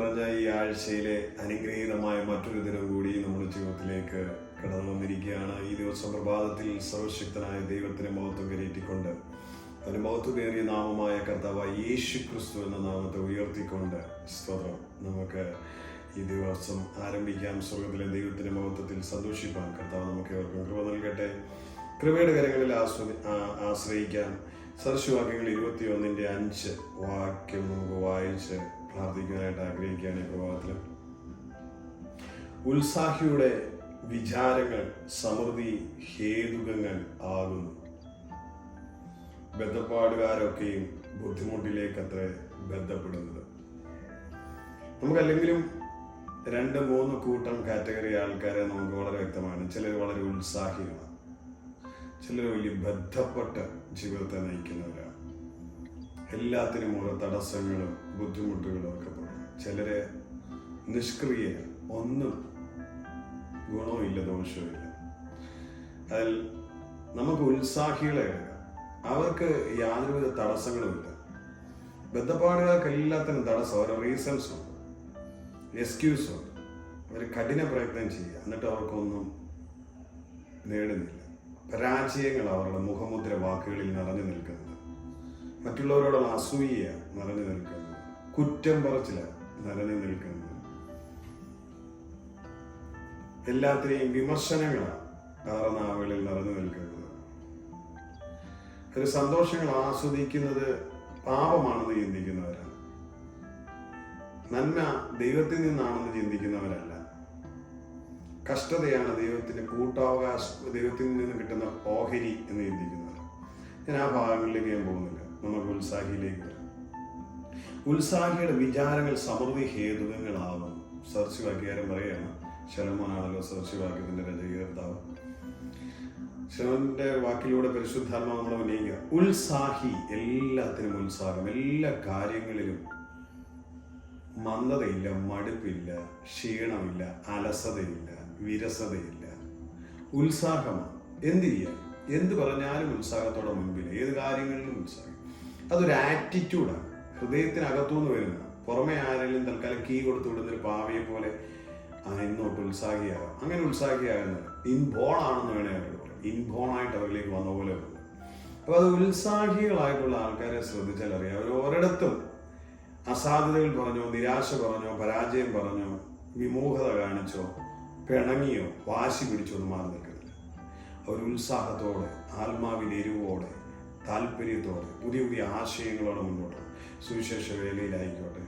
നിറഞ്ഞ ഈ ആഴ്ചയിലെ അനുഗ്രഹീതമായ മറ്റൊരു ദിനം കൂടി നമ്മുടെ ജീവിതത്തിലേക്ക് കടന്നു വന്നിരിക്കുകയാണ്. ഈ ദിവസം പ്രഭാതത്തിൽ സർവശക്തനായ ദൈവത്തിന് മഹത്വം കയറ്റിക്കൊണ്ട് അതിന് മഹത്വമേറിയ നാമമായ കർത്താവായ യേശു ക്രിസ്തു എന്ന നാമത്തെ ഉയർത്തിക്കൊണ്ട് സ്തോത്രം നമുക്ക് ഈ ദിവസം ആരംഭിക്കാം. സ്വർഗത്തിലെ ദൈവത്തിന്റെ മഹത്വത്തിൽ സന്തോഷിപ്പാൻ കർത്താവ് നമുക്ക് ഏവർക്കും കൃപ നൽകട്ടെ. കൃപയുടെ കരങ്ങളിൽ ആശ്രയിക്കാൻ സദൃശവാക്യങ്ങൾ 21:5 വാക്യം നമുക്ക് വായിച്ച് പ്രാർത്ഥിക്കാനായിട്ട് ആഗ്രഹിക്കുകയാണ്. ഈ പ്രഭാതത്തിൽ ഉത്സാഹിയുടെ വിചാരങ്ങൾ സമൃദ്ധി ഹേതുകങ്ങൾ ആകുന്നു. ബന്ധപ്പാടുകാരൊക്കെയും ബുദ്ധിമുട്ടിലേക്കത്രേ ബന്ധപ്പെടുന്നത്. നമുക്കല്ലെങ്കിലും 2-3 കൂട്ടം കാറ്റഗറി ആൾക്കാരെ നമുക്ക് വളരെ വ്യക്തമാണ്. ചിലർ വളരെ ഉത്സാഹികളാണ്, ചിലർ വലിയ ബന്ധപ്പെട്ട് ജീവിതത്തെ നയിക്കുന്നവരാണ്. എല്ലാത്തിനും ഓരോ തടസ്സങ്ങളും ബുദ്ധിമുട്ടുകളും ഒക്കെ പറയും. ചിലര് നിഷ്ക്രിയ, ഒന്നും ഗുണവും ഇല്ല ദോഷവും ഇല്ല. അതിൽ നമുക്ക് ഉത്സാഹികളെ എടുക്കാം. അവർക്ക് യാതൊരുവിധ തടസ്സങ്ങളുമില്ല. ബന്ധപ്പാടുകാർക്ക് എല്ലാത്തിനും തടസ്സം, ഓരോ റീസൺസ് ഉണ്ട്, എക്സ്ക്യൂസ് ഉണ്ട്. അവർ കഠിന പ്രയത്നം ചെയ്യുക, എന്നിട്ട് അവർക്കൊന്നും നേടുന്നില്ല. പരാജയങ്ങൾ അവരുടെ മുഖമുദ്ര വാക്കുകളിൽ നിറഞ്ഞു നിൽക്കുന്നത്, മറ്റുള്ളവരോടുള്ള അസൂയ നിറഞ്ഞു നിൽക്കുന്നത്, കുറ്റം പറച്ചില നിറഞ്ഞു നിൽക്കുന്നത്, എല്ലാത്തിനെയും വിമർശനങ്ങളാണ് അവരുടെ നാവുകളിൽ നിറഞ്ഞു നിൽക്കുന്നത്. ഒരു സന്തോഷങ്ങൾ ആസ്വദിക്കുന്നത് പാപമാണെന്ന് ചിന്തിക്കുന്നവരാണ്. നന്മ ദൈവത്തിൽ നിന്നാണെന്ന് ചിന്തിക്കുന്നവരല്ല. കഷ്ടതയാണ് ദൈവത്തിന്റെ ദൈവത്തിൽ നിന്ന് കിട്ടുന്ന ഓഹരി എന്ന് ചിന്തിക്കുന്നവർ. ഞാൻ ആ ഭാഗങ്ങളിലേക്ക് ഞാൻ പോകുന്നില്ല. നമുക്ക് ഉത്സാഹിയിലേക്ക് വരാം. ഉത്സാഹിയുടെ വിചാരങ്ങൾ സമൃദ്ധി ഹേതുകങ്ങളാകും. സദൃശവാക്യകാരൻ പറയുകയാണ്. ശലോമോനാണല്ലോ സദൃശവാക്യത്തിന്റെ രചയിതാവ്. ശലോമോന്റെ വാക്കിലൂടെ പരിശുദ്ധാത്മാവ് നമ്മളെ ഉന്നയിക്കുക. ഉത്സാഹി, എല്ലാത്തിനും ഉത്സാഹം, എല്ലാ കാര്യങ്ങളിലും മന്ദതയില്ല, മടുപ്പില്ല, ക്ഷീണമില്ല, അലസതയില്ല, വിരസതയില്ല, ഉത്സാഹമാണ്. എന്ത് ചെയ്യാൻ, എന്ത് പറഞ്ഞാലും ഉത്സാഹത്തോടെ മുൻപിൽ, ഏത് കാര്യങ്ങളിലും ഉത്സാഹം. അതൊരു ആറ്റിറ്റ്യൂഡാണ്, ഹൃദയത്തിനകത്തുനിന്ന് വരുന്ന. പുറമെ ആരെങ്കിലും തൽക്കാലം കീ കൊടുത്തു വിടുന്നൊരു പാവയെ പോലെ ഇന്നോട്ട് ഉത്സാഹിയാകാം. അങ്ങനെ ഉത്സാഹിയാകുന്നത് ഇൻബോണാണെന്ന് വേണേ അവർ പറയാം. ഇൻബോണായിട്ട് അവരിലേക്ക് വന്ന പോലെ ഉണ്ട്. അപ്പൊ അത് ഉത്സാഹികളായിട്ടുള്ള ആൾക്കാരെ ശ്രദ്ധിച്ചാൽ അറിയാം. അവർ ഒരിടത്തും അസാധ്യതകൾ പറഞ്ഞോ, നിരാശ പറഞ്ഞോ, പരാജയം പറഞ്ഞോ, വിമൂഹത കാണിച്ചോ, പിണങ്ങിയോ, വാശി പിടിച്ചോ ഒന്നും മാറി നിൽക്കുന്നില്ല. അവർ ഉത്സാഹത്തോടെ, ആത്മാവിന്റെ എരിവോടെ, താല്പര്യത്തോടെ, പുതിയ പുതിയ ആശയങ്ങളോടെ മുന്നോട്ട്. സുവിശേഷ വേലയിലായിക്കോട്ടെ,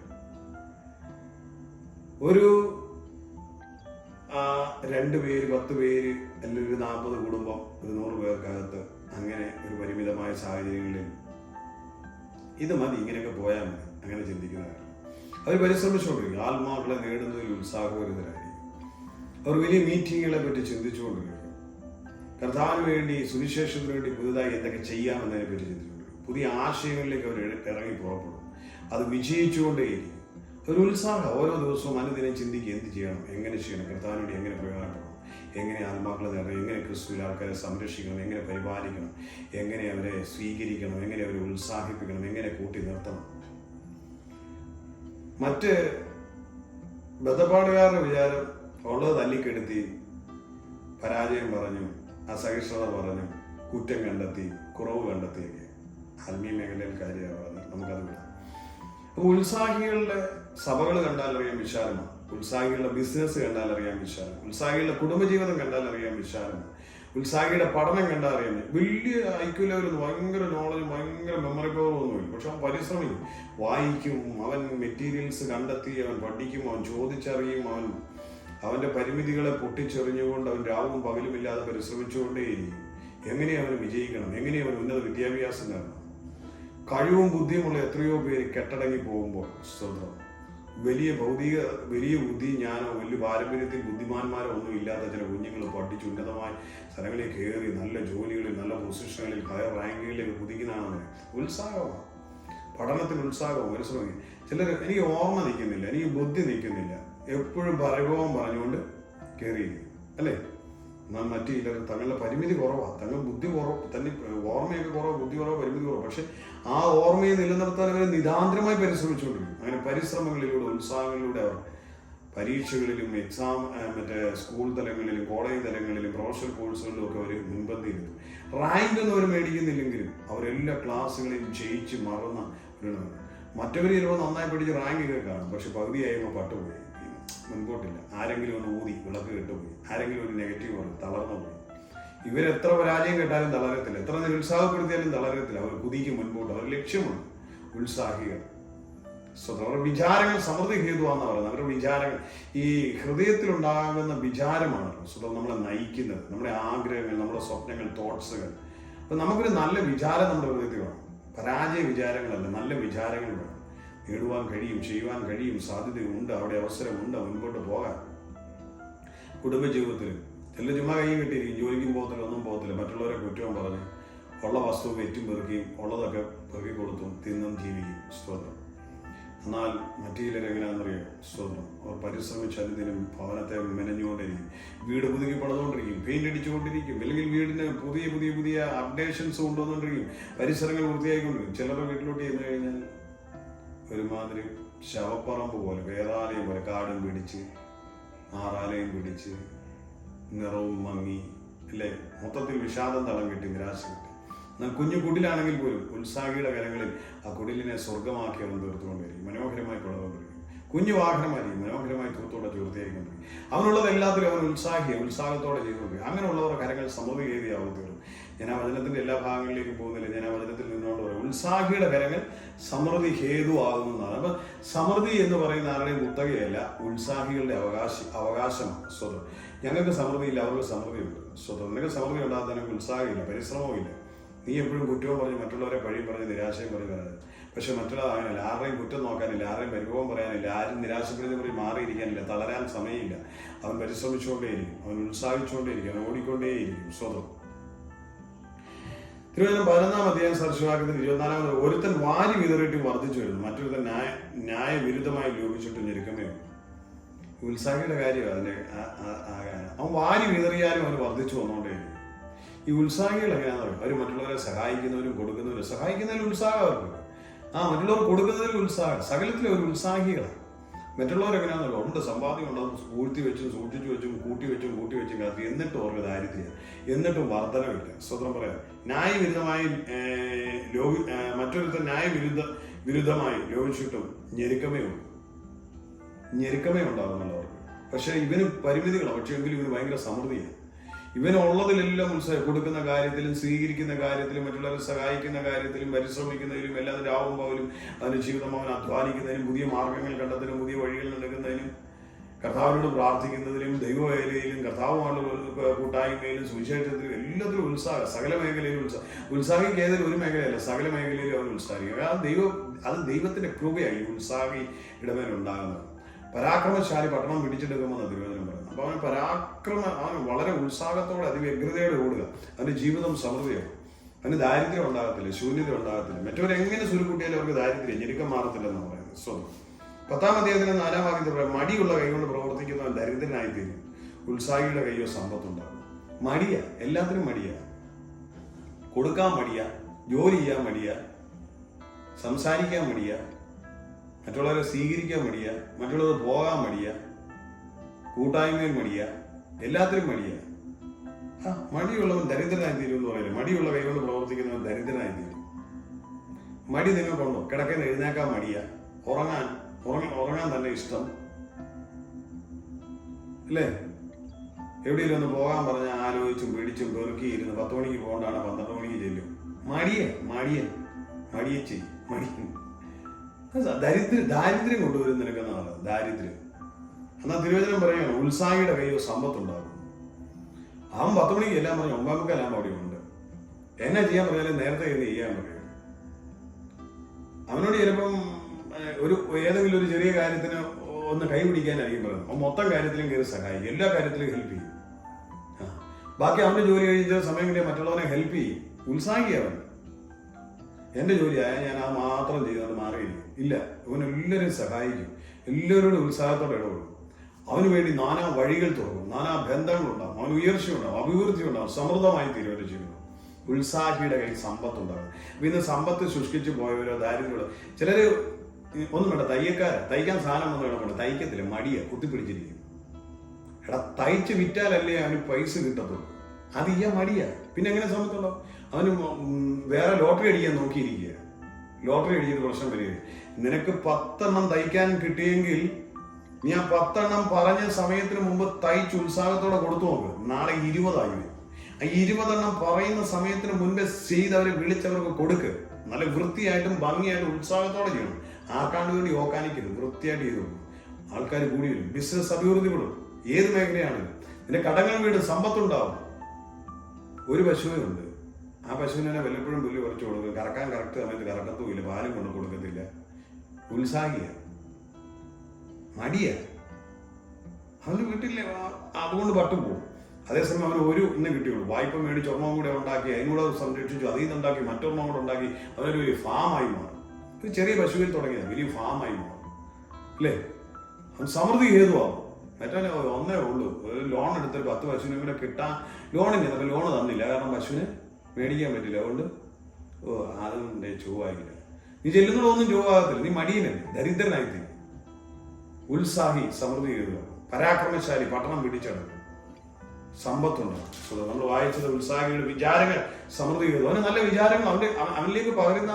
ഒരു 2 പേര്, 10 പേര്, അല്ലെങ്കിൽ ഒരു 40 കുടുംബം, ഒരു 100 പേർക്കകത്ത്, അങ്ങനെ ഒരു പരിമിതമായ സാഹചര്യങ്ങളിൽ ഇത് മതി, ഇങ്ങനെയൊക്കെ പോയാൽ മതി, അങ്ങനെ ചിന്തിക്കുന്നവരാണ്. അവർ പരിശ്രമിച്ചുകൊണ്ടിരിക്കും. ആത്മാക്കളെ നേടുന്നതിൽ ഉത്സാഹഭരിതരായിരിക്കും. അവർ വലിയ മീറ്റിങ്ങുകളെ പറ്റി ചിന്തിച്ചുകൊണ്ടിരിക്കും. കർത്താവിന് വേണ്ടി, സുവിശേഷത്തിന് വേണ്ടി പുതുതായി എന്തൊക്കെ ചെയ്യാമെന്നതിനെ പറ്റി ചിന്തിച്ചുകൊണ്ടിരിക്കും. പുതിയ ആശയങ്ങളിലേക്ക് അവർ ഇറങ്ങി പുറപ്പെടും. അത് വിജയിച്ചുകൊണ്ടേയിരിക്കും. ഒരു ഉത്സാഹം. ഓരോ ദിവസവും അനുദിനം ചിന്തിക്കുക, എന്ത് ചെയ്യണം, എങ്ങനെ ചെയ്യണം, കർത്താവിന് വേണ്ടി എങ്ങനെ പ്രയോജനപ്പെടണം, എങ്ങനെ ആത്മാക്കളെ നേടണം, എങ്ങനെ ക്രിസ്തുവിൽ ആൾക്കാരെ സംരക്ഷിക്കണം, എങ്ങനെ പരിപാലിക്കണം, എങ്ങനെ അവരെ സ്വീകരിക്കണം, എങ്ങനെ അവരെ ഉത്സാഹിപ്പിക്കണം, എങ്ങനെ കൂട്ടി നിർത്തണം. മറ്റ് ബന്ധപ്പാടുകാരുടെ വിചാരം ഉള്ളത് തല്ലിക്കെടുത്തി, പരാജയം പറഞ്ഞു, അസഹിഷ്ണുത പറഞ്ഞു, കുറ്റം കണ്ടെത്തി, കുറവ് കണ്ടെത്തിയൊക്കെ ആത്മീയ മേഖലയിൽ കാര്യമാണ് പറഞ്ഞത്. നമുക്കത് വിടാം. അപ്പോൾ ഉത്സാഹികളുടെ സഭകൾ കണ്ടാൽ അറിയാൻ വിശാലമാണ്. ഉത്സാഹികളുടെ ബിസിനസ് കണ്ടാൽ അറിയാൻ വിശാലം. ഉത്സാഹികളുടെ കുടുംബജീവിതം കണ്ടാൽ അറിയാൻ വിശാലമാണ്. ഉത്സാഹിയുടെ പഠനം കണ്ടാൽ അറിയാൻ വലിയ ഐക്യു ലെവലൊന്നും, ഭയങ്കര നോളജും ഭയങ്കര മെമ്മറി പവറും ഒന്നുമില്ല. പക്ഷെ അവൻ പരിശ്രമിക്കും, വായിക്കും, അവൻ മെറ്റീരിയൽസ് കണ്ടെത്തി, അവൻ പഠിക്കും, അവൻ ചോദിച്ചറിയും, അവന്റെ പരിമിതികളെ പൊട്ടിച്ചെറിഞ്ഞുകൊണ്ട് അവൻ രാവും പകലുമില്ലാതെ പരിശ്രമിച്ചുകൊണ്ടേയിരിക്കും. എങ്ങനെ അവന് വിജയിക്കണം, എങ്ങനെ അവൻ ഉന്നത വിദ്യാഭ്യാസം നേടണം. കഴിവും ബുദ്ധിയുമുള്ള എത്രയോ പേര് കെട്ടടങ്ങി പോകുമ്പോൾ സ്വന്തം വലിയ ബുദ്ധി, ജ്ഞാനോ, വലിയ പാരമ്പര്യത്തിൽ ബുദ്ധിമാന്മാരോ ഒന്നും ഇല്ലാത്ത ചില കുഞ്ഞുങ്ങൾ പഠിച്ച് ഉന്നതമായ സ്ഥലങ്ങളിൽ കയറി നല്ല ജോലികളിൽ, നല്ല പൊസിഷനുകളിൽ, ഹയർ റാങ്കുകളിലേക്ക് കുതിക്കുന്നതാണ് ഉത്സാഹമാണ്. പഠനത്തിൽ ഉത്സാഹവും പരിശ്രമിക്കും. ചിലർ എനിക്ക് ഓർമ്മ നിൽക്കുന്നില്ല, എനിക്ക് ബുദ്ധി നിൽക്കുന്നില്ല, എപ്പോഴും പരിഭവം പറഞ്ഞുകൊണ്ട് കയറിയിരിക്കും, അല്ലേ? എന്നാൽ മറ്റു ചിലർ തങ്ങളുടെ പരിമിതി കുറവാണ്, തങ്ങൾ ബുദ്ധി കുറവ്, തന്നെ ഓർമ്മയൊക്കെ കുറവ്, ബുദ്ധി കുറവ്, പരിമിതി കുറവ്. പക്ഷെ ആ ഓർമ്മയെ നിലനിർത്താൻ അവർ നിതാന്തരമായി പരിശ്രമിച്ചുകൊണ്ടിരിക്കും. അങ്ങനെ പരിശ്രമങ്ങളിലൂടെ, ഉത്സാഹങ്ങളിലൂടെ അവർ പരീക്ഷകളിലും മറ്റേ സ്കൂൾ തലങ്ങളിലും കോളേജ് തലങ്ങളിലും പ്രൊഫഷണൽ കോഴ്സുകളിലും ഒക്കെ അവർ മുൻപന്തിയിരുന്നു. റാങ്ക് ഒന്നും അവർ മേടിക്കുന്നില്ലെങ്കിലും അവരെല്ലാ ക്ലാസ്സുകളെയും ജയിച്ച് മറന്ന ഒരു മറ്റവർ ചിലപ്പോൾ നന്നായി പഠിച്ച് റാങ്കൊക്കെ കാണും, പക്ഷെ പകുതിയായപ്പോൾ പട്ടുപോയി, മുൻപോട്ടില്ല. ആരെങ്കിലും ഒന്ന് ഊതി വിളക്ക് കെട്ടുപോയി, ആരെങ്കിലും ഒരു നെഗറ്റീവ് പറഞ്ഞു തളർന്നു പോയി. ഇവരെത്ര പരാജയം കേട്ടാലും തളരത്തില്ല, എത്ര നിരുത്സാഹപ്പെടുത്തിയാലും തളരത്തില്ല. അവർ കുതിക്ക് മുൻപോട്ട്, അവർ ലക്ഷ്യമാണ് ഉത്സാഹികൾ. അവരുടെ വിചാരങ്ങൾ സമൃദ്ധി ഹേതുവാന്ന് പറയുന്നത്. അവരുടെ വിചാരങ്ങൾ ഈ ഹൃദയത്തിലുണ്ടാകുന്ന വിചാരമാണല്ലോ സ്വതം നമ്മളെ നയിക്കുന്നത്, നമ്മുടെ ആഗ്രഹങ്ങൾ, നമ്മുടെ സ്വപ്നങ്ങൾ, തോട്ട്സുകൾ. അപ്പം നമുക്കൊരു നല്ല വിചാരം നമ്മുടെ ഹൃദയത്തിൽ വേണം. പരാജയ വിചാരങ്ങളല്ല, നല്ല വിചാരങ്ങൾ വേണം. നേടുവാൻ കഴിയും, ചെയ്യുവാൻ കഴിയും, സാധ്യതയുണ്ട്, അവിടെ അവസരമുണ്ട്, മുൻപോട്ട് പോകാൻ. കുടുംബജീവിതത്തിലും എല്ലാം ചുമ്മാ കൈ കെട്ടിയിരിക്കും, ജോലിക്കും പോകത്തില്ല, ഒന്നും പോകത്തില്ല, മറ്റുള്ളവരെ കുറ്റവും പറഞ്ഞ് ഉള്ള വസ്തു വെറ്റും പെറുക്കിയും ഉള്ളതൊക്കെ പെറുക്കി കൊടുത്തും തിന്നും ജീവിക്കും. സ്തോത്രം. എന്നാൽ മറ്റു ചിലരെങ്ങനെയാണെന്നറിയോ? സ്തോത്രം. അവർ പരിശ്രമിച്ച് അതിനും ഭവനത്തെ മെനഞ്ഞുകൊണ്ടിരിക്കും, വീട് പുതുക്കി പണിതുകൊണ്ടിരിക്കും, പെയിന്റ് അടിച്ചുകൊണ്ടിരിക്കും, അല്ലെങ്കിൽ വീടിന് പുതിയ പുതിയ പുതിയ അപ്ഡേഷൻസ് കൊണ്ടുവന്നുകൊണ്ടിരിക്കും, പരിസരങ്ങൾ വൃത്തിയായിക്കൊണ്ടിരിക്കും. ചിലരുടെ വീട്ടിലോട്ട് ചെന്ന് കഴിഞ്ഞാൽ ഒരുമാതിരി ശവപ്പറമ്പ് പോലെ, വേദാലയം പോലെ, കാടും പിടിച്ച് ആറാലയം പിടിച്ച് നിറവും മങ്ങി, അല്ലേ? മൊത്തത്തിൽ വിഷാദം തളം കിട്ടി, നിരാശ കിട്ടി. എന്നാൽ കുഞ്ഞു കുടിലാണെങ്കിൽ പോലും ഉത്സാഹിയുടെ കരങ്ങളിൽ ആ കുടിലിനെ സ്വർഗമാക്കി അവൻ തീർത്തുകൊണ്ടിരിക്കും, മനോഹരമായി കൊണ്ടുകൊണ്ടിരിക്കും. കുഞ്ഞു വാഹനമായിരിക്കും, മനോഹരമായി തീർത്തോടെ തീർത്തിയായിക്കൊണ്ടിരിക്കും. അവനുള്ളത് എല്ലാത്തിലും അവൻ ഉത്സാഹത്തോടെ ചെയ്തുകൊണ്ടിരിക്കും. അങ്ങനെയുള്ളവരുടെ കരങ്ങൾ സമൃദ്ധി ചെയ്തിയാവും തീർന്നു. ഞാൻ ആ വചനത്തിന്റെ എല്ലാ ഭാഗങ്ങളിലേക്കും പോകുന്നില്ല, ഞാൻ ആ വചനത്തിൽ നിന്നുകൊണ്ട് പറയും ഉത്സാഹിയുടെ കരങ്ങൾ സമൃദ്ധി ഹേതുവാകുന്നതാണ്. അപ്പൊ സമൃദ്ധി എന്ന് പറയുന്ന ആരുടെയും കുത്തകയല്ല, ഉത്സാഹികളുടെ അവകാശമാണ്. സ്വതം. ഞങ്ങൾക്ക് സമൃദ്ധിയില്ല, അവർക്ക് സമൃദ്ധിയുണ്ട്. സ്വതം. നിനക്ക് സമൃദ്ധി ഉണ്ടാകാൻ നിനക്ക് ഉത്സാഹമില്ല, പരിശ്രമവും ഇല്ല. നീ എപ്പോഴും കുറ്റവും പറഞ്ഞ് മറ്റുള്ളവരെ പഴി പറഞ്ഞ് നിരാശയും പറഞ്ഞ് വരാതെ. പക്ഷെ മറ്റുള്ള അങ്ങനെയല്ല, ആരുടെയും കുറ്റം നോക്കാനില്ല, ആരുടെയും പരിഭവം പറയാനില്ല, ആരും നിരാശപ്പെടുന്ന പറയും മാറിയിരിക്കാനില്ല, തളരാൻ സമയമില്ല. അവൻ പരിശ്രമിച്ചുകൊണ്ടേയിരിക്കും, അവൻ ഉത്സാഹിച്ചുകൊണ്ടേയിരിക്കും, അവൻ ഓടിക്കൊണ്ടേയിരിക്കും. സ്വതം. തിരുവനന്തപുരം 11-ാം അധ്യായം സർശവാക്യത്തിന് 24-ാമത് ഒരുത്തൻ വാരി വിതറിയിട്ട് വർദ്ധിച്ചു വരുന്നു, മറ്റൊരുത്തൻ ന്യായവിരുദ്ധമായി ലോപിച്ചിട്ട് ഞെരുക്കമേ ഉള്ളൂ. ഉത്സാഹിയുടെ കാര്യമാണ് അതിന്റെ. അവൻ വാരി വിതറിയാലും അവന് വർദ്ധിച്ചു വന്നുകൊണ്ടേയിരിക്കും. ഈ ഉത്സാഹികൾ എങ്ങനെയാണെന്ന് പറയും, അവർ മറ്റുള്ളവരെ സഹായിക്കുന്നവരും കൊടുക്കുന്നവരും. സഹായിക്കുന്നതിൽ ഉത്സാഹം അവർക്ക്, മറ്റുള്ളവർ കൊടുക്കുന്നതിൽ ഉത്സാഹം, സകലത്തിലെ ഒരു ഉത്സാഹികളാണ്. മറ്റുള്ളവർ എങ്ങനെയാണെന്നല്ലോ, ഉണ്ട്, സമ്പാദ്യം ഉണ്ടാകും, പൂഴ്ത്തി വെച്ചും സൂക്ഷിച്ചു വെച്ചും കൂട്ടി വെച്ചും കാത്തി, എന്നിട്ടും അവർക്ക് ദാരിദ്ര്യം, എന്നിട്ടും വർധനമില്ല. സ്വതന്ത്രം പറയാം. ന്യായവിരുദ്ധമായി മറ്റൊരുത്തർ വിരുദ്ധമായി ലോപിച്ചിട്ടും ഞെരുക്കമേ ഉണ്ടാകുന്നുള്ളവർക്ക്. പക്ഷെ ഇവന് പരിമിതികളാണ്, പക്ഷെ എങ്കിലും ഇവന് ഭയങ്കര സമൃദ്ധിയാണ്. ഇവനുള്ളതിലെല്ലാം കൊടുക്കുന്ന കാര്യത്തിലും, സ്വീകരിക്കുന്ന കാര്യത്തിലും, മറ്റുള്ളവരെ സഹായിക്കുന്ന കാര്യത്തിലും, പരിശ്രമിക്കുന്നതിലും, എല്ലാത്തിനും രാവും പകലും അതിന്റെ ജീവിതം അവൻ അധ്വാനിക്കുന്നതിനും, പുതിയ മാർഗങ്ങൾ കണ്ടെത്തുന്നതിനും, പുതിയ വഴികൾ നടക്കുന്നതിനും, കർത്താവിനോട് പ്രാർത്ഥിക്കുന്നതിലും, ദൈവവേലയിലും, കർത്താവുമായിട്ടുള്ള കൂട്ടായ്മയിലും, സുവിശേഷത്തിലും, എല്ലാത്തിലും ഉത്സാഹം. സകല മേഖലയിലും ഉത്സാഹിക്ക് ഏതെങ്കിലും ഒരു മേഖലയല്ല, സകല മേഖലയിലും അവൻ ഉത്സാഹിക്കുക. അത് ദൈവത്തിന്റെ കൃപയായി ഉത്സാഹി ഇടമേലുണ്ടാകുന്നത്. പരാക്രമശാലി പട്ടണം പിടിച്ചെടുക്കുമ്പോൾ തിരുവചനം പറയുന്നത്. അപ്പൊ അവൻ വളരെ ഉത്സാഹത്തോടെ അതിവ്യഗ്രതയോടെ ഓടുക. അവന്റെ ജീവിതം സമൃദ്ധിയാണ്. അവന് ദാരിദ്ര്യം ഉണ്ടാകത്തില്ല, ശൂന്യത ഉണ്ടാകത്തില്ല. മറ്റവരെങ്ങനെ സുരുക്കൂട്ടിയാലും അവർക്ക് ദാരിദ്ര്യം ഞെരുക്കം മാറത്തില്ലെന്നാണ് പറയുന്നത്. സ്വന്തം. 10-ാം അധ്യായത്തിന് 4-ാം വാക്യത്തിൽ പറയാം, മടിയുള്ള കൈകൊണ്ട് പ്രവർത്തിക്കുന്നവൻ ദരിദ്രനായിത്തീരും, ഉത്സാഹിയുടെ കൈയോ സമ്പത്തുണ്ടാകും. മടിയ, എല്ലാത്തിനും മടിയ. കൊടുക്കാൻ മടിയ, ജോലി ചെയ്യാൻ മടിയ, സംസാരിക്കാൻ മടിയ, മറ്റുള്ളവരെ സ്വീകരിക്കാൻ മടിയ, മറ്റുള്ളവർ പോകാൻ മടിയ, കൂട്ടായ്മയിൽ മടിയ, എല്ലാത്തിനും മടിയ. മടിയുള്ളവൻ ദരിദ്രനായി തീരും എന്ന് പറയില്ല. മടിയുള്ള കൈകൊണ്ട് പ്രവർത്തിക്കുന്നവൻ ദരിദ്രനായി തീരും. മടി നിങ്ങൾക്കുണ്ടോ? കിടക്കാൻ എഴുന്നേക്കാൻ മടിയ, ഉറങ്ങാൻ തന്നെ ഇഷ്ടം, അല്ലേ? എവിടെയെങ്കിലും ഒന്ന് പോകാൻ പറഞ്ഞാൽ ആലോചിച്ചും പിടിച്ചും പെറുക്കിയിരുന്ന് 10 മണിക്ക് പോകണ്ടാണ് 12 മണിക്ക് ചെല്ലും. മടിയച്ചി. ദാരിദ്ര്യം കൊണ്ടുവരും നിനക്കെന്നാണ് ദാരിദ്ര്യം. എന്നാൽ തിരുവചനം പറയുകയാണ് ഉത്സാഹിയുടെ കയ്യോ സമ്പത്തുണ്ടാകും. അവൻ 10 മണിക്ക് എല്ലാം പറഞ്ഞു 9:15 അവിടെ ഉണ്ട്. എന്നാ ചെയ്യാൻ പറഞ്ഞാലും നേരത്തെ ചെയ്യാൻ പറയും. അവനോട് ചിലപ്പം ഏതെങ്കിലും ഒരു ചെറിയ കാര്യത്തിന് ഒന്ന് കൈപിടിക്കാനായിരിക്കും പറയുന്നത്. അവൻ മൊത്തം കാര്യത്തിലും കയറി സഹായിക്കും, എല്ലാ കാര്യത്തിലും ഹെൽപ്പ് ചെയ്യും. ബാക്കി അവന്റെ ജോലി കഴിഞ്ഞ സമയം കിട്ടിയ മറ്റുള്ളവനെ ഹെൽപ്പ് ചെയ്യും. ഉത്സാഹിക്കവൻ. എന്റെ ജോലിയായ ഞാൻ ആ മാത്രം ചെയ്തത് മാറിയിരിക്കും. ഇല്ല, അവൻ എല്ലാവരും സഹായിക്കും, എല്ലാവരോടും ഉത്സാഹത്തോടെ ഇടപെടും. അവന് വേണ്ടി നാനാ വഴികൾ തുറക്കും, നാനാ ബന്ധങ്ങളുണ്ടാകും, അവന് ഉയർച്ചയുണ്ടാകും, അഭിവൃദ്ധി ഉണ്ടാകും, സമൃദ്ധമായി തീരുവരെ ചെയ്യുന്നു. ഉത്സാഹിയുടെ കയ്യിൽ സമ്പത്തുണ്ടാകും. അപ്പൊ ഇന്ന് സമ്പത്ത് ശുഷ്കിച്ചു പോയവരോ ദാരിദ്ര്യമോ, ചിലര് ഒന്നും വേണ്ട, തയ്ക്കാൻ സാധനം ഒന്നും വേണം, തയ്ക്കത്തില്ല, മടിയ കുത്തിപ്പിടിച്ചിരിക്കും. എടാ തയ്ച്ച് വിറ്റാലല്ലേ അവന് പൈസ കിട്ടത്തുള്ളൂ, അത് മടിയാ. പിന്നെ എങ്ങനെ സമ്പത്തുണ്ടാവും? അവന് വേറെ ലോട്ടറി അടിക്കാൻ നോക്കിയിരിക്കുക, ലോട്ടറി അടിക്കുന്ന പ്രശ്നം വരിക. നിനക്ക് 10 എണ്ണം തയ്ക്കാൻ കിട്ടിയെങ്കിൽ ഞാൻ 10 എണ്ണം പറഞ്ഞ സമയത്തിന് മുമ്പ് തയ്ച്ച് ഉത്സാഹത്തോടെ കൊടുത്തു നോക്ക്. നാളെ 20 ആയി. ആ 20 എണ്ണം പറയുന്ന സമയത്തിന് മുൻപേ ചെയ്തവരെ വിളിച്ചവർക്ക് കൊടുക്ക്. നല്ല വൃത്തിയായിട്ടും ഭംഗിയായിട്ടും ഉത്സാഹത്തോടെ ചെയ്യണം. ആക്കാണ്ട് വേണ്ടി ഓക്കാനിക്കരുത്, വൃത്തിയായിട്ട് ചെയ്തു. ആൾക്കാർ കൂടി വരും, ബിസിനസ് അഭിവൃദ്ധിപ്പെടും. ഏത് മേഖലയാണെങ്കിലും നിന്റെ കടങ്ങൾ വീട്, സമ്പത്തുണ്ടാവും. ഒരു പശുവേ ഉണ്ട്, ആ പശുവിനെ വല്ലപ്പോഴും പുല്ല് കുറച്ച് കൊടുക്കുക, കറക്കാൻ കറക്റ്റ് സമയത്ത് കറക്കത്തുമില്ല, പാലും കൊണ്ട് കൊടുക്കത്തില്ല. ഉത്സാഹിയ മടിയ, അവന് വീട്ടില്ല, അതുകൊണ്ട് പട്ടുപോകും. അതേസമയം അവന് ഇന്ന് കിട്ടിയുള്ളൂ, വായ്പ മേടിച്ച് ഒരെണ്ണം കൂടെ ഉണ്ടാക്കി, അതിനൂടെ സംരക്ഷിച്ചു, അതിൽ നിന്നുണ്ടാക്കി മറ്റൊരെണ്ണം കൂടെ ഉണ്ടാക്കി, അവനൊരു വലിയ ഫാമായി മാറും. ഒരു ചെറിയ പശുവിൽ തുടങ്ങിയത് വലിയ ഫാമായി മാറും അല്ലേ? അവൻ സമൃദ്ധി ഹേതുവാകും. മറ്റേ ഒന്നേ ഉള്ളൂ, ഒരു ലോൺ എടുത്തൊരു 10 പശുവിനെ കൂടെ കിട്ടാൻ ലോണില്ല, അപ്പൊ ലോണ് തന്നില്ല, കാരണം പശുവിന് മേടിക്കാൻ പറ്റില്ല. അതുകൊണ്ട് അതിന്റെ ചൊവ്വായില്ല. നീ ചെല്ലുന്നതൊന്നും ചൊവ്വാകത്തില്ല, നീ മടിയനല്ലേ, ദരിദ്രനായിത്തീരും. ഉത്സാഹി സമൃദ്ധി ഹേതുവാകും. പരാക്രമശാലി പട്ടണം പിടിച്ചെടുക്കും, സമ്പത്തുണ്ടാകും. നമ്മൾ വായിച്ചത് ഉത്സാഹിയുടെ വിചാരങ്ങൾ സമൃദ്ധി ഹേതു. അവന് നല്ല വിചാരങ്ങൾ, അവനിലേക്ക് പകരുന്ന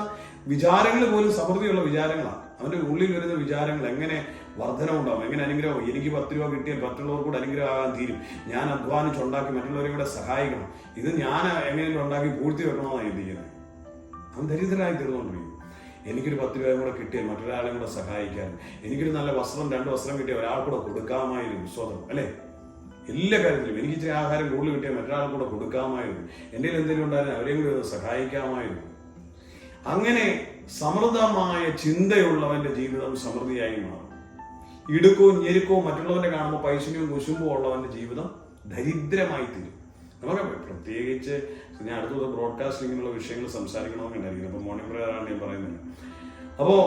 വിചാരങ്ങൾ പോലും സമൃദ്ധിയുള്ള വിചാരങ്ങളാണ്. അവന്റെ ഉള്ളിൽ വരുന്ന വിചാരങ്ങൾ എങ്ങനെ വർധനമുണ്ടാവും, എങ്ങനെ അനുഗ്രഹം. എനിക്ക് 10 രൂപ കിട്ടിയാൽ മറ്റുള്ളവർ കൂടെ അനുഗ്രഹമാകാൻ തീരും. ഞാൻ അധ്വാനിച്ചുണ്ടാക്കി മറ്റുള്ളവരെ കൂടെ സഹായിക്കണം. ഇത് ഞാൻ എങ്ങനെയെങ്കിലും ഉണ്ടാക്കി പൂഴ്ത്തി വെക്കണമെന്നാണ് ചിന്തിക്കുന്നത്. അവൻ ദരിദ്രനായി തീർന്നുകൊണ്ടിരിക്കും. എനിക്കൊരു 10 രൂപയും കൂടെ കിട്ടിയാൽ മറ്റൊരാളെയും കൂടെ സഹായിക്കാൻ, എനിക്കൊരു നല്ല വസ്ത്രം 2 വസ്ത്രം കിട്ടിയാൽ ഒരാൾക്കൂടെ കൊടുക്കാമായിരുന്നു. സ്വതം അല്ലേ? എല്ലാ കാര്യത്തിലും എനിക്ക് ഇച്ചിരി ആഹാരം കൂടുതൽ കിട്ടിയാൽ മറ്റൊരാൾക്ക് കൂടെ കൊടുക്കാമായിരുന്നു. എൻ്റെ എന്തെങ്കിലും ഉണ്ടായാലും അവരെയും കൂടി ഒന്ന് സഹായിക്കാമായിരുന്നു. അങ്ങനെ സമൃദ്ധമായ ചിന്തയുള്ളവന്റെ ജീവിതം സമൃദ്ധിയായി മാറും. ഇടുക്കവും ഞെരുക്കവും മറ്റുള്ളവന്റെ കാണുമ്പോൾ പൈശന്യവും കുശുമ്പും ഉള്ളവന്റെ ജീവിതം ദരിദ്രമായി തീരും. നമുക്ക് പ്രത്യേകിച്ച് ഞാൻ അടുത്ത ദിവസം ബ്രോഡ്കാസ്റ്റിങ്ങിനുള്ള വിഷയങ്ങൾ സംസാരിക്കണമെന്നുണ്ടായിരിക്കും. അപ്പൊ മോർണിംഗ് പ്രയർ ആണ് ഞാൻ പറയുന്നില്ല. അപ്പോ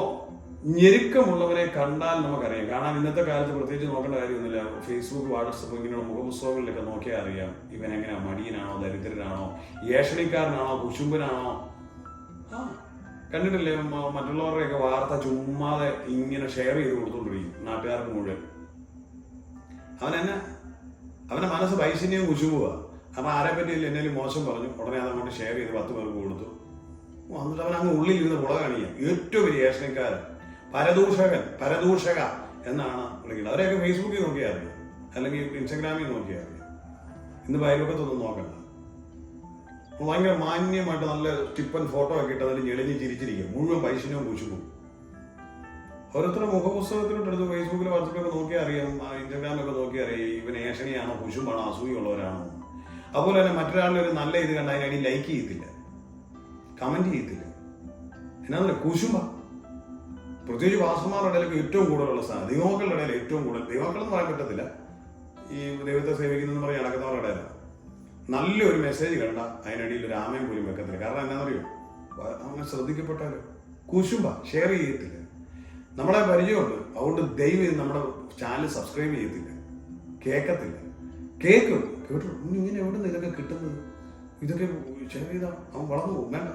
ഞെരുക്കമുള്ളവരെ കണ്ടാൽ നമുക്കറിയാം. കാണാൻ ഇന്നത്തെ കാലത്ത് പ്രത്യേകിച്ച് നോക്കേണ്ട കാര്യമൊന്നുമില്ല. ഫേസ്ബുക്ക്, വാട്സപ്പ് ഇങ്ങനെയുള്ള മുഖപുസ്തകങ്ങളിലൊക്കെ നോക്കിയാൽ അറിയാം ഇവൻ എങ്ങനെയാ, മടിയനാണോ, ദരിദ്രനാണോ, ഏഷണിക്കാരനാണോ, കുശുമ്പനാണോ. കണ്ടിട്ടില്ലേ മറ്റുള്ളവരുടെയൊക്കെ വാർത്ത ചുമ്മാതെ ഇങ്ങനെ ഷെയർ ചെയ്ത് കൊടുത്തോണ്ടിരിക്കും നാട്ടുകാർക്ക് മുഴുവൻ. അവന്റെ മനസ്സ് പൈശന്യവും കുശുമ്പുവാ. അപ്പൊ ആരെ പറ്റിയില്ല എന്തെങ്കിലും മോശം പറഞ്ഞു, ഉടനെ അത് അങ്ങോട്ട് ഷെയർ ചെയ്ത് 10 പേർക്ക് കൊടുത്തു. എന്നിട്ട് അവൻ അങ്ങ് ഉള്ളിൽ ഇരുന്ന് പുള കാണിക്കുക. ഏറ്റവും വലിയ ഏഷണിക്കാരൻ, പരദൂഷക എന്നാണ് വിളിക്കുന്നത്. അവരെയൊക്കെ ഫേസ്ബുക്കിൽ നോക്കിയാൽ അറിയാം, അല്ലെങ്കിൽ ഇൻസ്റ്റഗ്രാമിൽ നോക്കിയാൽ അറിയാം. ഇന്ന് അയൽവക്കത്തൊന്നും നോക്കണ്ട. ഭയങ്കര മാന്യമായിട്ട് നല്ല ടിപ്പൻ ഫോട്ടോ ഒക്കെ ഇട്ട് അതിൽ ഞെളിഞ്ഞ് ചിരിച്ചിരിക്കും, മുഴുവൻ പൈശന്യവും കുശുമ്പും. ഓരോരുത്തരുടെ മുഖപുസ്തകത്തിലോട്ട് എടുത്ത് ഫേസ്ബുക്കിൽ, വാട്സപ്പിലൊക്കെ നോക്കിയാൽ അറിയാം, ഇൻസ്റ്റഗ്രാമിലൊക്കെ നോക്കിയാൽ അറിയാം ഇവൻ ഏഷണിയാണോ, കുശുമ്പാണോ, അസൂയുള്ളവരാണോ. അതുപോലെ തന്നെ മറ്റൊരാളുടെ ഒരു നല്ല ഇത് കണ്ട അതിനടി ലൈക്ക് ചെയ്യത്തില്ല, കമന്റ് ചെയ്യത്തില്ല. എന്നാ കുശുമ്പ. പ്രത്യേകിച്ച് പാസ്റ്റർമാരുടെ ഇടയിലൊക്കെ ഏറ്റവും കൂടുതലുള്ള സാധനം, ദൈവമക്കളുടെ ഇടയിൽ ഏറ്റവും കൂടുതൽ. ദൈവമക്കളെന്ന് പറയാൻ പറ്റത്തില്ല, ഈ ദൈവത്തെ സേവിക്കുന്നതെന്ന് പറഞ്ഞ് നടക്കുന്നവരുടെ ഇടയിലാണ്. നല്ലൊരു മെസ്സേജ് കണ്ട അതിനിടയിൽ ഒരു ആമയും പോലും വെക്കത്തില്ല. കാരണം എന്നാന്നറിയോ, അങ്ങനെ ശ്രദ്ധിക്കപ്പെട്ടാലോ കുശുമ്പ, ഷെയർ ചെയ്യത്തില്ല. നമ്മളെ പരിചയമുണ്ട്, അതുകൊണ്ട് ദൈവം നമ്മുടെ ചാനൽ സബ്സ്ക്രൈബ് ചെയ്യത്തില്ല, കേൾക്കത്തില്ല. കേട്ടു ഇങ്ങനെ എവിടെ നിന്ന് ഇതൊക്കെ കിട്ടുന്നത്, ഇതൊക്കെ ഷെയർ ചെയ്താ അവൻ വളർന്നു പോകും. വേണ്ട,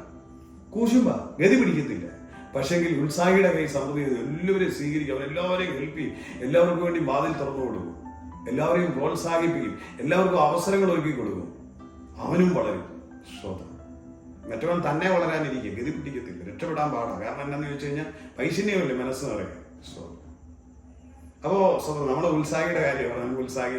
കുശുമ്പ, ഗതി പിടിക്കത്തില്ല. പക്ഷെങ്കിൽ ഉത്സാഹിയുടെ കൈ സമൃദ്ധി ചെയ്ത് എല്ലാവരെയും സ്വീകരിക്കും. അവൻ എല്ലാവരെയും ഹെൽപ്പ് ചെയ്യും, എല്ലാവർക്കും വേണ്ടി വാതിൽ തുറന്നു കൊടുക്കും, എല്ലാവരെയും പ്രോത്സാഹിപ്പിക്കും, എല്ലാവർക്കും അവസരങ്ങൾ ഒരുക്കി കൊടുക്കും. അവനും വളരും. ശ്രോതം മറ്റവൻ തന്നെ വളരാനിരിക്കും, ഗതി പിടിക്കത്തില്ല, രക്ഷപ്പെടാൻ പാടാം. കാരണം എന്താണെന്ന് ചോദിച്ചു കഴിഞ്ഞാൽ പൈശന്യമല്ലേ മനസ്സ് നിറയും. ശ്രോതം അപ്പോ സ്വന്തം നമ്മുടെ ഉത്സാഹിയുടെ കാര്യമാണ്. നമുക്ക് ഉത്സാഹി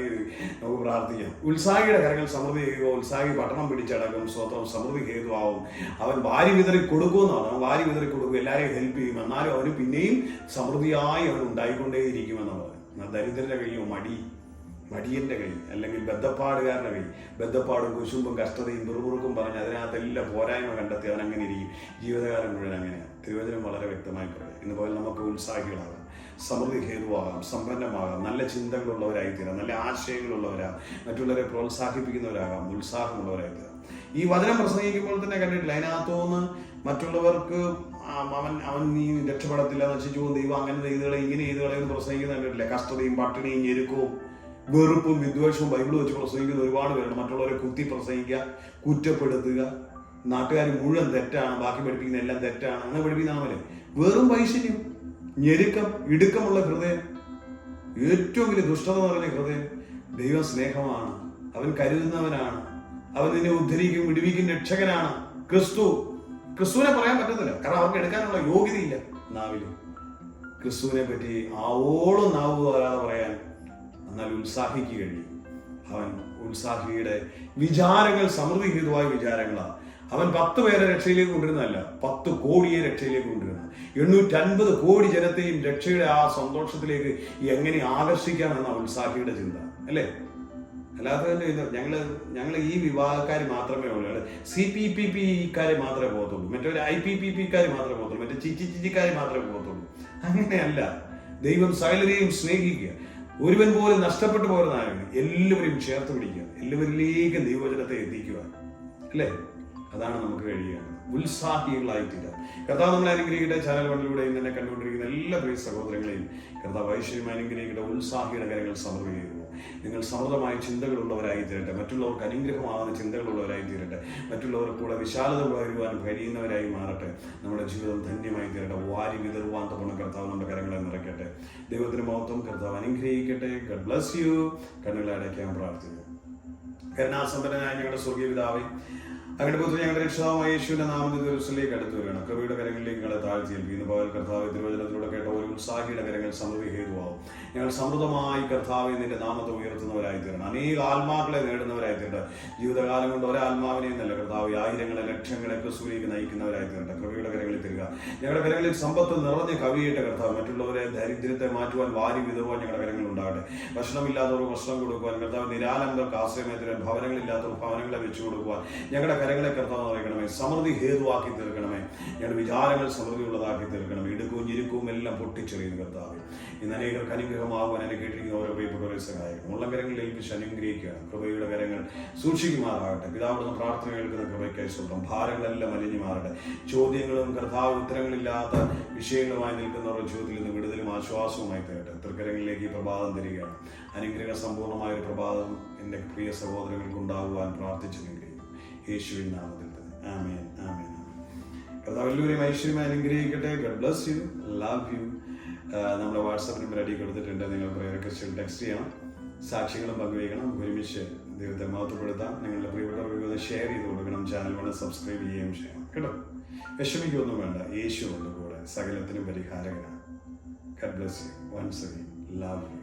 നമുക്ക് പ്രാർത്ഥിക്കാം. ഉത്സാഹിയുടെ കാര്യങ്ങൾ സമൃദ്ധി ചെയ്യുക. ഉത്സാഹി പട്ടണം പിടിച്ചടക്കും, സ്വന്തം സമൃദ്ധി ഹേതുവാകും. അവൻ വാരി വിതറി കൊടുക്കുമെന്നാണ്. അവൻ വാരി വിതറി കൊടുക്കും, എല്ലാവരെയും ഹെൽപ്പ് ചെയ്യും. എന്നാലും അവന് പിന്നെയും സമൃദ്ധിയായി അവൻ ഉണ്ടായിക്കൊണ്ടേയിരിക്കുമെന്നാണ് പറയുന്നത്. ദരിദ്രന്റെ കൈയോ മടിയന്റെ കൈ, അല്ലെങ്കിൽ ബദ്ധപ്പാടുകാരന്റെ കൈ, ബദ്ധപ്പാടും കുശുമ്പും കഷ്ടതയും പിറുപിറുക്കും പറഞ്ഞ് അതിനകത്തെല്ലാം പോരായ്മ കണ്ടെത്തി അവൻ അങ്ങനെ ഇരിക്കും ജീവിതകാലം മുഴുവൻ. അങ്ങനെയാണ് തിരുവചനം വളരെ വ്യക്തമായി പറയും. ഇന്ന് പോലെ നമുക്ക് ഉത്സാഹികളാകാം, സമൃദ്ധി ഹേതുവാകാം, സമ്പന്നമാകാം, നല്ല ചിന്തകളുള്ളവരായിത്തീരാം, നല്ല ആശയങ്ങളുള്ളവരാകാം, മറ്റുള്ളവരെ പ്രോത്സാഹിപ്പിക്കുന്നവരാകാം, ഉത്സാഹമുള്ളവരായിത്തീരാം. ഈ വചനം പ്രസംഗിക്കുമ്പോൾ തന്നെ കണ്ടിട്ടില്ല, അതിനകത്തുനിന്ന് മറ്റുള്ളവർക്ക് അവൻ നീ രക്ഷപ്പെടത്തില്ല, നശിച്ചു പോകും, ദൈവം അങ്ങനെ ചെയ്തുകളെ ഇങ്ങനെ ചെയ്തുകളെ എന്ന് പ്രസംഗിക്കുന്ന കണ്ടിട്ടില്ലേ? കഷ്ടതയും പട്ടിണിയും ഞെരുക്കവും വെറുപ്പും വിദ്വേഷവും ബൈബിൾ വെച്ച് പ്രസംഗിക്കുന്ന ഒരുപാട് പേരുണ്ട്. മറ്റുള്ളവരെ കുത്തി പ്രസംഗിക്കുക, കുറ്റപ്പെടുത്തുക, നാട്ടുകാർ മുഴുവൻ തെറ്റാണ്, ബാക്കി പഠിപ്പിക്കുന്ന എല്ലാം തെറ്റാണ്, അങ്ങനെ പഠിപ്പിക്കുന്നവരെ വെറും വൈശല്യം, ഞെരുക്കം, ഇടുക്കമുള്ള ഹൃദയം, ഏറ്റവും വലിയ ദുഷ്ടത നിറഞ്ഞ ഹൃദയം. ദൈവം സ്നേഹമാണ്, അവൻ കരുതുന്നവനാണ്, അവൻ നിന്നെ ഉദ്ധരിക്കും, വിടുവിക്കും, രക്ഷകനാണ്. ക്രിസ്തുവിനെ പറയാൻ പറ്റത്തില്ല, കാരണം അവർക്ക് എടുക്കാനുള്ള യോഗ്യതയില്ല നാവില്. ക്രിസ്തുവിനെ പറ്റി ആവോളം നാവ് വരാതെ പറയാൻ എന്നാൽ ഉത്സാഹിക്ക് കഴിയും. അവൻ ഉത്സാഹിയുടെ വിചാരങ്ങൾ സമൃദ്ധി ഹേതുവായ വിചാരങ്ങളാണ്. അവൻ 10 പേരെ രക്ഷയിലേക്ക് കൊണ്ടുവരുന്നതല്ല, 10 കോടിയെ രക്ഷയിലേക്ക് കൊണ്ടുവരുന്നത്. 850 കോടി ജനത്തെയും രക്ഷയുടെ ആ സന്തോഷത്തിലേക്ക് എങ്ങനെ ആകർഷിക്കാമെന്ന ഉത്സാഹിയുടെ ചിന്ത അല്ലേ? അല്ലാതെ തന്നെ ഞങ്ങൾ ഈ വിഭാഗക്കാർ മാത്രമേ ഉള്ളൂ, CPPP-ക്കാരെ മാത്രമേ പോകത്തുള്ളൂ, മറ്റൊരു IPPP-ക്കാർ മാത്രമേ പോകത്തുള്ളൂ, മറ്റേ ചിച്ചിക്കാർ മാത്രമേ പോകത്തുള്ളൂ. അങ്ങനെയല്ല. ദൈവം സകലരെയും സ്നേഹിക്കുക, ഒരുവൻ പോലും നഷ്ടപ്പെട്ടു പോരുന്നതാണ്, എല്ലാവരെയും ചേർത്ത് പിടിക്കുക, എല്ലാവരിലേക്കും ദൈവവചനത്തെ എത്തിക്കുക അല്ലേ? അതാണ് നമുക്ക് കഴിയുക. ഉത്സാഹികളായിട്ടില്ല. കർത്താവ് നമ്മളെ അനുഗ്രഹിക്കട്ടെ. ചാനൽ വണ്ടിലൂടെയും തന്നെ കണ്ടുകൊണ്ടിരിക്കുന്ന എല്ലാ പ്രിയ സഹോദരങ്ങളെയും കർത്താവ് ഐശ്വര്യം അനുഗ്രഹിക്കട്ടെ. ഉത്സാഹിയുടെ കാര്യങ്ങൾ സമൃദ്ധി ചെയ്തു. നിങ്ങൾ സമൃദ്ധമായ ചിന്തകളുള്ളവരായി തീരട്ടെ, മറ്റുള്ളവർക്ക് അനുഗ്രഹമാകുന്ന ചിന്തകളുള്ളവരായി തീരട്ടെ, മറ്റുള്ളവർക്ക് കൂടെ വിശാലത വരുവാനും കഴിയുന്നവരായി മാറട്ടെ. നമ്മുടെ ജീവിതം ധന്യമായി തീരട്ടെ. വാരി വിതറുവാൻ തവണ കർത്താവ് നമ്മുടെ കരങ്ങളെ നിറയ്ക്കട്ടെ. ദൈവത്തിന് മഹത്വം. കർത്താവ് അനുഗ്രഹിക്കട്ടെ. God bless U. കണ്ണുകളെ അടയ്ക്കാൻ പ്രാർത്ഥിക്കുന്നു. കരുണാസമ്പന്നനായ ഞങ്ങളുടെ സ്വർഗീയ പിതാവേ, അങ്ങയുടെ പുത്രൻ ഞങ്ങളുടെ രക്ഷിതാവായ യേശുവിന്റെ നാമത്തിൽ ദിവസത്തിലേക്ക് അടുത്തു വരികയാണ്. കൃപയുടെ കരങ്ങളിലേക്ക് ഞങ്ങളെ താഴ്ത്തി ഏൽപ്പിക്കുന്നു. പകൽ കർത്താവ് തിരുവചനത്തിലൂടെ കേട്ട ഒരു ഉത്സാഹിയുടെ കരങ്ങൾ സമൃദ്ധി ഹേതുവാകും. ഞങ്ങൾ സമൃദ്ധമായി കർത്താവ് നിന്റെ നാമത്തെ ഉയർത്തുന്നവരായി തീരണം. അനേക ആത്മാക്കളെ നേടുന്നവരായി തീരട്ടെ. ജീവിതകാലം കൊണ്ട് ഒരാത്മാവിനെയും നല്ല കർത്താവ് ആയിരങ്ങളെ ലക്ഷങ്ങളെ ക്രിസ്തുവിലേക്ക് നയിക്കുന്നവരായി തീരട്ടെ. കൃപയുടെ കരങ്ങളിൽ തരിക. ഞങ്ങളുടെ കരങ്ങളിൽ സമ്പത്ത് നിറഞ്ഞ് കവിയേറ്റ കർത്താവ്, മറ്റുള്ളവരെ ദരിദ്രത്തെ മാറ്റുവാൻ വാരി വിതറുവാൻ ഞങ്ങളുടെ കരങ്ങൾ ഉണ്ടാകട്ടെ. ഭക്ഷണമില്ലാത്തവർക്ക് ഭക്ഷണം കൊടുക്കുവാൻ കർത്താവ്, നിരാലംബർക്ക് ആശ്രയം തരാൻ, ഭവനങ്ങളില്ലാത്തവർക്ക് ഭവനങ്ങളെ വെച്ചു കൊടുക്കുവാൻ ഞങ്ങളുടെ കരങ്ങളെ കർത്താവ് നിറയ്ക്കണമേ. സമൃദ്ധി ഹേതുവാക്കി തീർക്കണമേ. ഞങ്ങളുടെ വിചാരങ്ങൾ സമൃദ്ധിയുള്ളതാക്കി തീർക്കണമേ. ഇടുക്കവും ഞെരുക്കവും എല്ലാം പൊട്ടിച്ചെറിയുന്ന കർത്താവ്, ഇന്ന് അനേകർക്ക് അനുഗ്രഹമാകുവാൻ എന്നെ കേട്ടിരിക്കുന്ന ഓരോ പ്രിയപ്പെട്ടവരെ സഹായിക്കും. ഉള്ള കരങ്ങളിൽ ഏൽപ്പിച്ച് അനുഗ്രഹിക്കുകയാണ്. കൃപയുടെ കരങ്ങൾ സൂക്ഷിക്കുമാറാകട്ടെ. പിതാവിടുന്ന് പ്രാർത്ഥന കേൾക്കുന്ന കൃപയ്ക്കായി സ്വന്തം ഭാരങ്ങളെല്ലാം അലിഞ്ഞു മാറട്ടെ. ചോദ്യങ്ങളും കർത്താവ് ഉത്തരങ്ങളില്ലാത്ത വിഷയങ്ങളുമായി നിൽക്കുന്നവരുടെ ജീവിതത്തിൽ നിന്ന് വിടുതലും ആശ്വാസവുമായി തരട്ടെ. തൃക്കരങ്ങളിലേക്ക് ഈ പ്രഭാതം തരികയാണ്. അനുഗ്രഹ സമ്പൂർണ്ണമായ ഒരു പ്രഭാതം എൻ്റെ പ്രിയ സഹോദരങ്ങൾക്ക് ഉണ്ടാകുവാൻ പ്രാർത്ഥിച്ചു നിൽക്കുകയും യേശുവിൻ നാമത്തിൽ തന്നെ. ആമേൻ, ആമേൻ. കർത്താവ് എല്ലാവരെയും ഐശ്വര്യമായി അനുഗ്രഹിക്കട്ടെ. God bless U. Love you. നമ്മുടെ വാട്സാപ്പ് നമ്പർ അടി കൊടുത്തിട്ടുണ്ട്. നിങ്ങൾ പ്രയർ റിക്വസ്റ്റുകൾ ടെക്സ്റ്റ് ചെയ്യണം, സാക്ഷ്യങ്ങളും പങ്കുവയ്ക്കണം. ഒരുമിച്ച് ദൈവത്തെ മഹത്വപ്പെടുത്താം. നിങ്ങളുടെ പ്രിയപ്പെട്ടവർക്ക് ഷെയർ ചെയ്ത് കൊടുക്കണം. ചാനൽ വേണം സബ്സ്ക്രൈബ് ചെയ്യുകയും ചെയ്യണം കേട്ടോ. വിഷമിക്കൊന്നും വേണ്ട, യേശു ഉണ്ട് കൂടെ, സകലത്തിനും പരിഹാരകനാണ്. God bless you. Once again love U.